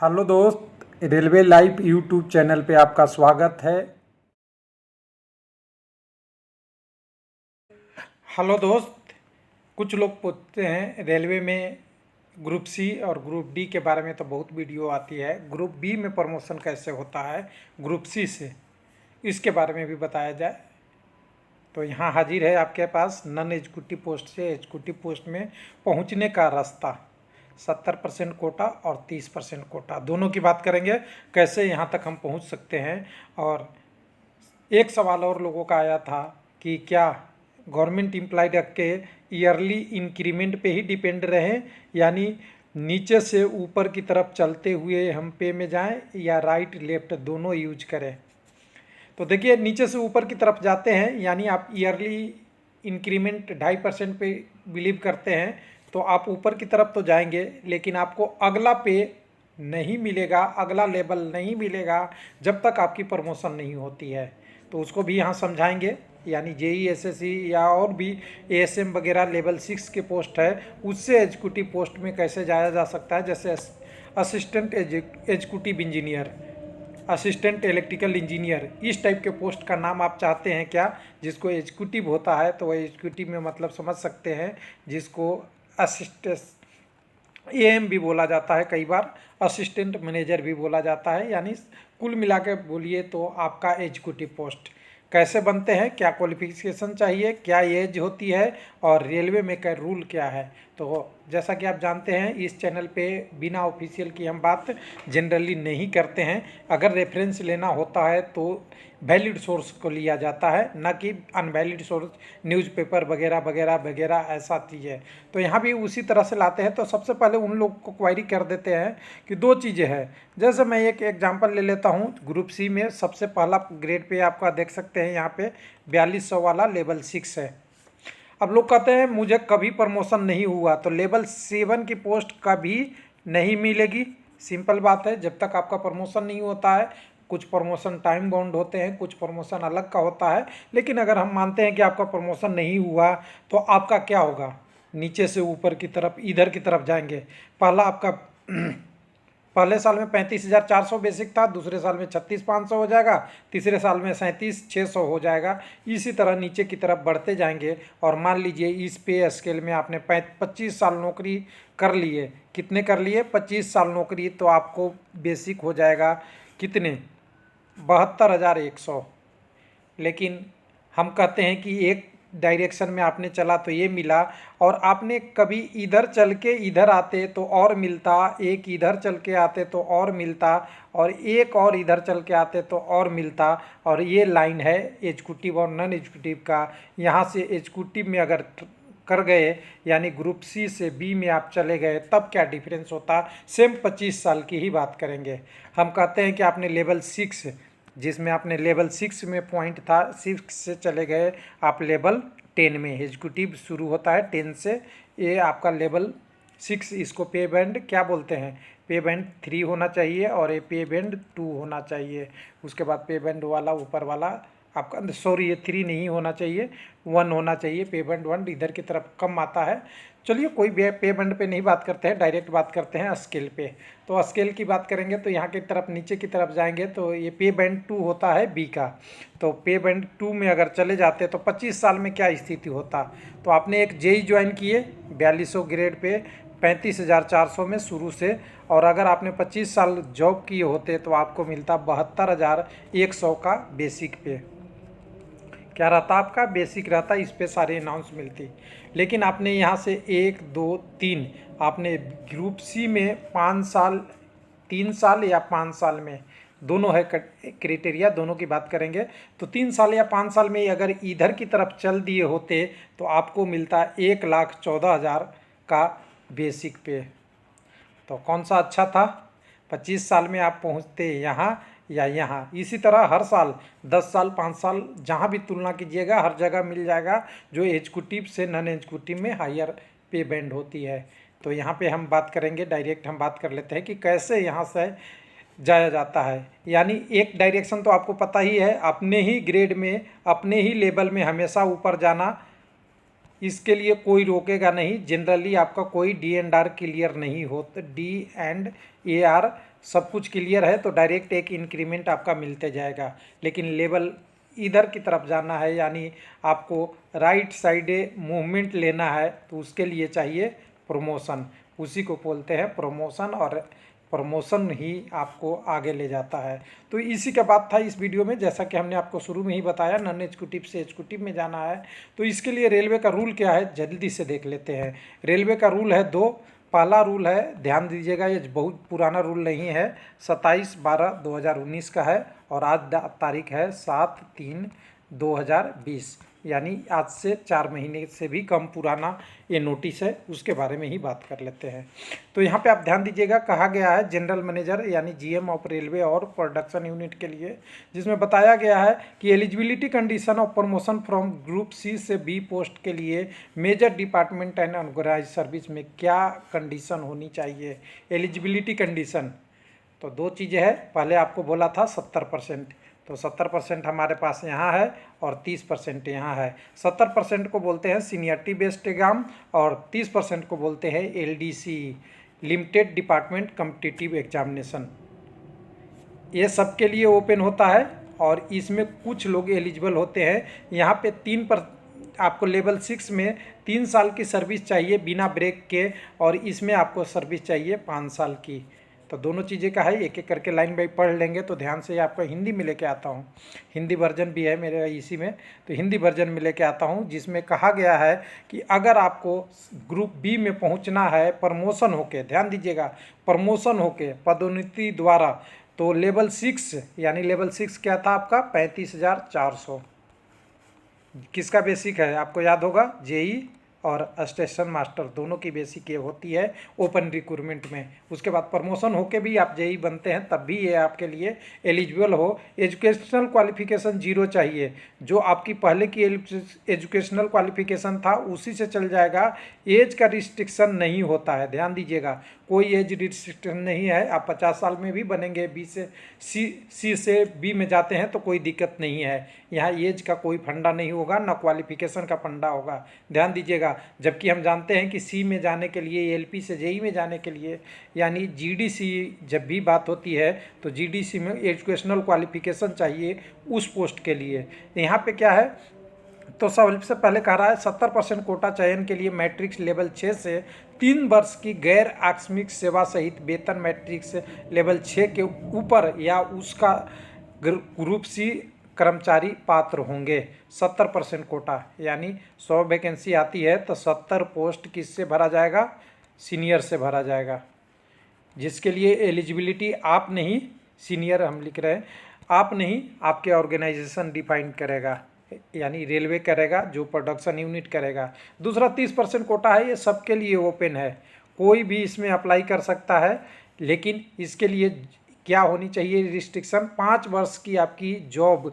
Hello दोस्त, railway live YouTube channel पे आपका स्वागत है। हेलो दोस्त, कुछ लोग पूछते हैं रेलवे में ग्रुप सी और ग्रुप डी के बारे में तो बहुत वीडियो आती है। ग्रुप बी में प्रमोशन कैसे होता है ग्रुप सी से, इसके बारे में भी बताया जाए। तो यहाँ हाजिर है आपके पास नॉन एग्जीक्यूटिव पोस्ट से एग्जीक्यूटिव पोस्ट में पहुँचने का रास्ता। 70% कोटा और 30% कोटा, दोनों की बात करेंगे कैसे यहाँ तक हम पहुँच सकते हैं। और एक सवाल और लोगों का आया था कि क्या गवर्नमेंट एम्प्लॉय रख के ईयरली इंक्रीमेंट पे ही डिपेंड रहें, यानी नीचे से ऊपर की तरफ चलते हुए हम पे में जाएं या राइट लेफ्ट दोनों यूज करें। तो देखिए, नीचे से ऊपर की तरफ जाते हैं यानी आप ईयरली इंक्रीमेंट 2.5% पे बिलीव करते हैं तो आप ऊपर की तरफ तो जाएंगे, लेकिन आपको अगला पे नहीं मिलेगा, अगला लेवल नहीं मिलेगा जब तक आपकी प्रमोशन नहीं होती है। तो उसको भी यहाँ समझाएंगे, यानी जेई एसएससी या और भी एएसएम वगैरह लेवल 6 के पोस्ट है, उससे एग्जीक्यूटिव पोस्ट में कैसे जाया जा सकता है। जैसे assistant executive engineer, assistant electrical engineer, इस टाइप के पोस्ट का नाम आप चाहते हैं क्या, जिसको एग्जीक्यूटिव होता है तो वह एग्जीक्यूटिव में मतलब समझ सकते हैं, जिसको असिस्टेंट एएम भी बोला जाता है, कई बार असिस्टेंट मैनेजर भी बोला जाता है। यानी कुल मिला के बोलिए तो आपका एग्जीक्यूटिव पोस्ट कैसे बनते हैं, क्या क्वालिफिकेशन चाहिए, क्या एज होती है और रेलवे में क्या रूल क्या है। तो जैसा कि आप जानते हैं इस चैनल पे बिना ऑफिशियल की हम बात जनरली नहीं करते हैं। अगर रेफरेंस लेना होता है तो वैलिड सोर्स को लिया जाता है, न कि अनवैलिड सोर्स, न्यूज़पेपर वगैरह वगैरह वगैरह, ऐसा चीज़ है। तो यहाँ भी उसी तरह से लाते हैं। तो सबसे पहले उन लोग को क्वायरी कर देते हैं कि दो चीज़ें हैं। जैसे मैं एक एग्जांपल ले लेता हूँ, ग्रुप सी में सबसे पहला ग्रेड पे आपका देख सकते हैं यहाँ पे 4200 वाला लेवल 6 है। अब लोग कहते हैं मुझे कभी प्रमोशन नहीं हुआ, तो लेवल 7 की पोस्ट कभी नहीं मिलेगी। सिंपल बात है, जब तक आपका प्रमोशन नहीं होता है। कुछ प्रमोशन टाइम बाउंड होते हैं, कुछ प्रमोशन अलग का होता है। लेकिन अगर हम मानते हैं कि आपका प्रमोशन नहीं हुआ तो आपका क्या होगा, नीचे से ऊपर की तरफ इधर की तरफ जाएंगे। पहला आपका पहले साल में 35,400 बेसिक था, दूसरे साल में 36,500 हो जाएगा, तीसरे साल में 37,600 हो जाएगा। इसी तरह नीचे की तरफ बढ़ते जाएंगे। और मान लीजिए इस पे स्केल में आपने 25 साल नौकरी कर लिए, कितने कर लिए, 25 साल नौकरी, तो आपको बेसिक हो जाएगा कितने, 72,100। लेकिन हम कहते हैं कि एक डायरेक्शन में आपने चला तो ये मिला, और आपने कभी इधर चल के इधर आते तो और मिलता, एक इधर चल के आते तो और मिलता, और एक और इधर चल के आते तो और मिलता। और ये लाइन है एग्जीक्यूटिव और नॉन एग्जीक्यूटिव का। यहाँ से एग्जीक्यूटिव में अगर कर गए, यानी ग्रुप सी से बी में आप चले गए, तब क्या डिफरेंस होता, सेम 25 साल की ही बात करेंगे। हम कहते हैं कि आपने लेवल 6, जिसमें आपने लेवल 6 में पॉइंट था, 6 से चले गए आप लेवल 10 में। एग्जीक्यूटिव शुरू होता है 10 से, ये आपका लेवल 6, इसको पे बैंड क्या बोलते हैं, पे बैंड 3 होना चाहिए और ये पे बैंड 2 होना चाहिए। उसके बाद पे बैंड वाला ऊपर वाला आपका, सॉरी ये 3 नहीं होना चाहिए, 1 होना चाहिए। पे बैंड 1 इधर की तरफ कम आता है। चलिए कोई पे बैंड पे नहीं बात करते हैं, डायरेक्ट बात करते हैं स्केल पे। तो स्केल की बात करेंगे तो यहाँ की तरफ नीचे की तरफ जाएंगे तो ये पे बैंड 2 होता है बी का। तो पे बैंड 2 में अगर चले जाते तो 25 साल में क्या स्थिति होता। तो आपने एक जेई ज्वाइन किए 4200 ग्रेड पे 35,400 में शुरू से, और अगर आपने 25 साल जॉब किए होते तो आपको मिलता 72,100 का बेसिक पे। क्या रहता आपका, बेसिक रहता, इस पे सारे अनाउंस मिलती। लेकिन आपने यहाँ से 1 2 3, आपने ग्रुप सी में 5 साल, 3 साल या 5 साल में, दोनों है क्राइटेरिया, दोनों की बात करेंगे। तो 3 साल या 5 साल में अगर इधर की तरफ चल दिए होते तो आपको मिलता 1,14,000 का बेसिक पे। तो कौन सा अच्छा था, 25 साल में आप पहुँचते यहाँ या यहाँ। इसी तरह हर साल 10 साल 5 साल जहाँ भी तुलना कीजिएगा हर जगह मिल जाएगा जो एग्जीक्यूटिव से नॉन एग्जीक्यूटिव में हायर पे बैंड होती है। तो यहाँ पे हम बात करेंगे, डायरेक्ट हम बात कर लेते हैं कि कैसे यहाँ से जाया जाता है। यानी एक डायरेक्शन तो आपको पता ही है, अपने ही ग्रेड में अपने ही लेवल में हमेशा ऊपर जाना, इसके लिए कोई रोकेगा नहीं। जनरली आपका कोई D&R क्लियर नहीं होता, D&AR सब कुछ क्लियर है तो डायरेक्ट एक इंक्रीमेंट आपका मिलते जाएगा। लेकिन लेवल इधर की तरफ जाना है, यानी आपको राइट साइड मूवमेंट लेना है, तो उसके लिए चाहिए प्रमोशन। उसी को बोलते हैं प्रमोशन, और प्रमोशन ही आपको आगे ले जाता है। तो इसी का बात था इस वीडियो में। जैसा कि हमने आपको शुरू में ही बताया, नॉन एग्जीक्यूटिव से एग्जीक्यूटिव में जाना है, तो इसके लिए रेलवे का रूल क्या है जल्दी से देख लेते हैं। रेलवे का रूल है 2। पहला रूल है, ध्यान दीजिएगा, ये बहुत पुराना रूल नहीं है, 27/12/2019 का है, और आज तारीख है 7/3/2020, यानी आज से 4 महीने से भी कम पुराना ये नोटिस है। उसके बारे में ही बात कर लेते हैं। तो यहाँ पे आप ध्यान दीजिएगा, कहा गया है जनरल मैनेजर यानी GM ऑफ रेलवे और प्रोडक्शन यूनिट के लिए, जिसमें बताया गया है कि eligibility condition of promotion from group C से B पोस्ट के लिए major department and organise service में क्या कंडीशन होनी चाहिए। एलिजिबिलिटी कंडीशन तो 2 चीज़ें हैं। पहले आपको बोला था 70%, तो 70% हमारे पास यहाँ है और 30% यहाँ है। 70% को बोलते हैं सीनियरिटी बेस्ड एग्जाम, और 30% को बोलते हैं LDC, limited department competitive examination. ये सबके लिए ओपन होता है, और इसमें कुछ लोग एलिजिबल होते हैं। यहाँ पे 3 पर आपको लेवल 6 में 3 साल की सर्विस चाहिए बिना ब्रेक के, और इसमें आपको सर्विस चाहिए 5 साल की। तो दोनों चीज़ें का है, एक एक करके लाइन बाई पढ़ लेंगे तो ध्यान से। आपको हिंदी में लेके आता हूँ, हिंदी वर्जन भी है मेरे इसी में, तो हिंदी वर्जन में लेके आता हूँ, जिसमें कहा गया है कि अगर आपको ग्रुप B में पहुँचना है प्रमोशन होके, ध्यान दीजिएगा, प्रमोशन होके पदोन्नति द्वारा, तो लेवल 6, यानी लेवल 6 क्या था आपका 35,400। किसका बेसिक है आपको याद होगा, JE और स्टेशन मास्टर दोनों की बेसिक ये होती है ओपन रिक्रूटमेंट में। उसके बाद प्रमोशन होके भी आप JE बनते हैं, तब भी ये आपके लिए एलिजिबल हो। एजुकेशनल क्वालिफिकेशन 0 चाहिए, जो आपकी पहले की एजुकेशनल क्वालिफिकेशन था उसी से चल जाएगा। एज का रिस्ट्रिक्शन नहीं होता है, ध्यान दीजिएगा, कोई एज रिस्ट्रिक्शन नहीं है। आप 50 साल में भी बनेंगे, C से B में जाते हैं तो कोई दिक्कत नहीं है। यहाँ एज का कोई फंडा नहीं होगा, ना क्वालिफिकेशन का फंडा होगा, ध्यान दीजिएगा। जबकि हम जानते हैं कि C में जाने के लिए, LP से JE में जाने के लिए, यानी GDC जब भी बात होती है तो GDC में एजुकेशनल क्वालिफिकेशन चाहिए उस पोस्ट के लिए। यहाँ पे क्या है, तो सबसे पहले कह रहा है 70% कोटा चयन के लिए मैट्रिक्स लेवल 6 से 3 वर्ष की गैर आकस्मिक सेवा सहित वेतन मैट्रिक्स लेवल 6 के ऊपर या उसका ग्रुप C कर्मचारी पात्र होंगे। 70% कोटा, यानी 100 वैकेंसी आती है तो 70 पोस्ट किससे भरा जाएगा, सीनियर से भरा जाएगा, जिसके लिए एलिजिबिलिटी आप नहीं, सीनियर हम लिख रहे हैं, आप नहीं, आपके ऑर्गेनाइजेशन डिफाइन करेगा, यानी रेलवे करेगा, जो प्रोडक्शन यूनिट करेगा। दूसरा 30% कोटा है, ये सबके लिए ओपन है, कोई भी इसमें अप्लाई कर सकता है। लेकिन इसके लिए क्या होनी चाहिए रिस्ट्रिक्शन, 5 वर्ष की आपकी जॉब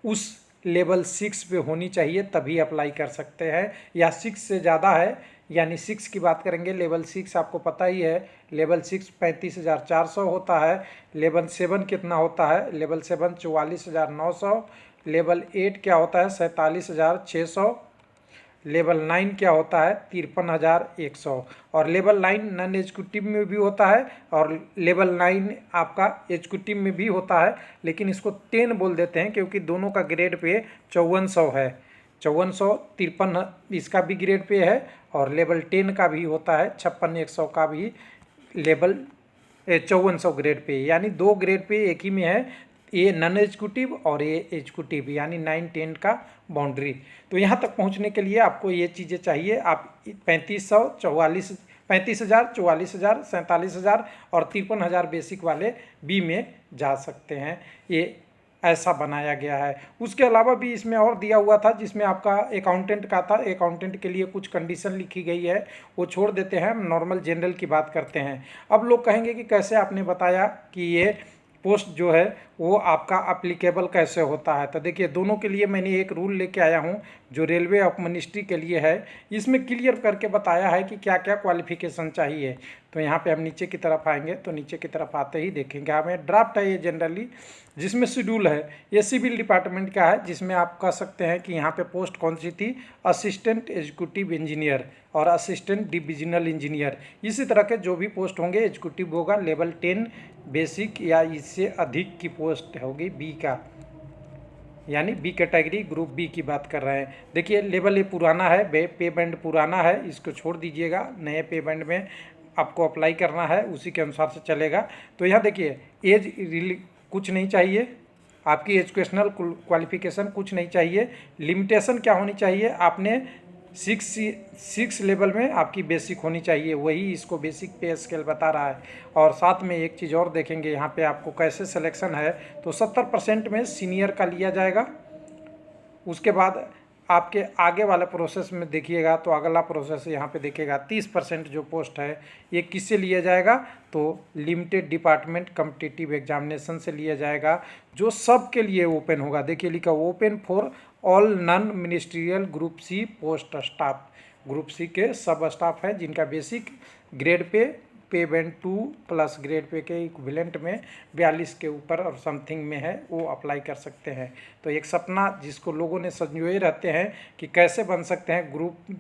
उस लेवल 6 पे होनी चाहिए, तभी अप्लाई कर सकते हैं, या 6 से ज़्यादा है, यानी 6 की बात करेंगे, लेवल 6 आपको पता ही है, लेवल 6 35,400 होता है। लेवल 7 कितना होता है, लेवल 7 44,900। लेवल 8 क्या होता है 47,600। लेवल 9 क्या होता है 53,100। और लेवल 9 नॉन एग्जीक्यूटिव में भी होता है, और लेवल 9 आपका एग्जीक्यूटिव में भी होता है, लेकिन इसको 10 बोल देते हैं क्योंकि दोनों का ग्रेड पे 5400 है। 5453 इसका भी ग्रेड पे है, और लेवल 10 का भी होता है 56,100 का भी लेवल 5400 ग्रेड पे, यानी 2 ग्रेड पे एक ही में है, ये नॉन एग्जीक्यूटिव और ये एग्जीक्यूटिव, यानी 9-10 का बाउंड्री। तो यहाँ तक पहुँचने के लिए आपको ये चीज़ें चाहिए। आप 35,000, 44,000, 47,000 और 53,000 बेसिक वाले B में जा सकते हैं, ये ऐसा बनाया गया है। उसके अलावा भी इसमें और दिया हुआ था, जिसमें आपका अकाउंटेंट का था। अकाउंटेंट के लिए कुछ कंडीशन लिखी गई है, वो छोड़ देते हैं, हम नॉर्मल जनरल की बात करते हैं। अब लोग कहेंगे कि कैसे आपने बताया कि ये पोस्ट जो है वो आपका अप्लीकेबल कैसे होता है। तो देखिए, दोनों के लिए मैंने एक रूल लेके आया हूँ जो रेलवे ऑफ मिनिस्ट्री के लिए है। इसमें क्लियर करके बताया है कि क्या क्या क्वालिफिकेशन चाहिए। तो यहाँ पे हम नीचे की तरफ आएंगे तो नीचे की तरफ आते ही देखेंगे हमें ड्राफ्ट है ये जनरली, जिसमें शेड्यूल है। ये सिविल डिपार्टमेंट का है, जिसमें आप कह सकते हैं कि यहाँ पे पोस्ट कौन सी थी, असिस्टेंट एग्जीक्यूटिव इंजीनियर और असिस्टेंट डिविजनल इंजीनियर। इसी तरह के जो भी पोस्ट होंगे, एग्जीक्यूटिव होगा लेवल 10 बेसिक या इससे अधिक की पोस्ट होगी बी का, यानी बी कैटेगरी ग्रुप बी की बात कर रहे हैं। देखिए लेवल ये पुराना है, पे बैंड पुराना है, इसको छोड़ दीजिएगा, नए पे बैंड में आपको अप्लाई करना है, उसी के अनुसार से चलेगा। तो यहाँ देखिए एज कुछ नहीं चाहिए, आपकी एजुकेशनल क्वालिफिकेशन कुछ नहीं चाहिए, लिमिटेशन क्या होनी चाहिए, आपने 6 लेवल में आपकी बेसिक होनी चाहिए, वही इसको बेसिक पे स्केल बता रहा है। और साथ में एक चीज़ और देखेंगे यहाँ पे आपको कैसे सिलेक्शन है, तो 70% में सीनियर का लिया जाएगा। उसके बाद आपके आगे वाले प्रोसेस में देखिएगा तो अगला प्रोसेस यहाँ पे देखिएगा 30% जो पोस्ट है ये किससे लिया जाएगा, तो लिमिटेड डिपार्टमेंट कॉम्पिटिटिव एग्जामिनेशन से लिया जाएगा, जो सब के लिए ओपन होगा। देखिए लिखा open for all non ministerial group C post staff, group C के सब स्टाफ है जिनका basic grade pay band 2 plus grade pay के इक्विवेलेंट में 42 के ऊपर और समथिंग में है, वो अप्लाई कर सकते हैं। तो एक सपना जिसको लोगों ने संजोए रहते हैं कि कैसे बन सकते हैं ग्रुप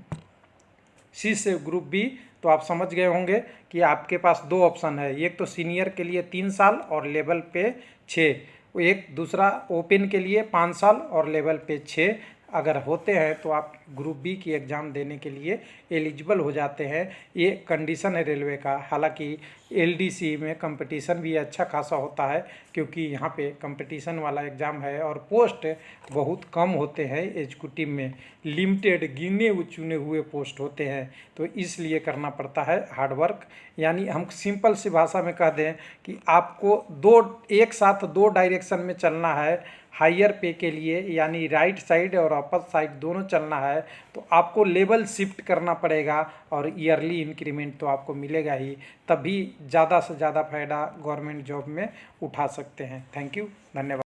सी से ग्रुप बी, तो आप समझ गए होंगे कि आपके पास 2 ऑप्शन है, एक तो सीनियर के लिए 3 साल और लेवल पे 6, एक दूसरा ओपन के लिए 5 साल और लेवल पे 6 अगर होते हैं तो आप ग्रुप बी की एग्ज़ाम देने के लिए एलिजिबल हो जाते हैं। ये कंडीशन है रेलवे का। हालांकि एलडीसी में कंपटीशन भी अच्छा खासा होता है, क्योंकि यहाँ पे कंपटीशन वाला एग्ज़ाम है और पोस्ट बहुत कम होते हैं एग्जीक्यूटिव में, लिमिटेड गिने चुने हुए पोस्ट होते हैं, तो इसलिए करना पड़ता है हार्डवर्क। यानी हम सिंपल सी भाषा में कह दें कि आपको एक साथ 2 डायरेक्शन में चलना है, हायर पे के लिए, यानी राइट साइड और अपर साइड दोनों चलना है, तो आपको लेवल शिफ्ट करना पड़ेगा और ईयरली इंक्रीमेंट तो आपको मिलेगा ही, तभी ज़्यादा से ज़्यादा फ़ायदा गवर्नमेंट जॉब में उठा सकते हैं। थैंक यू, धन्यवाद।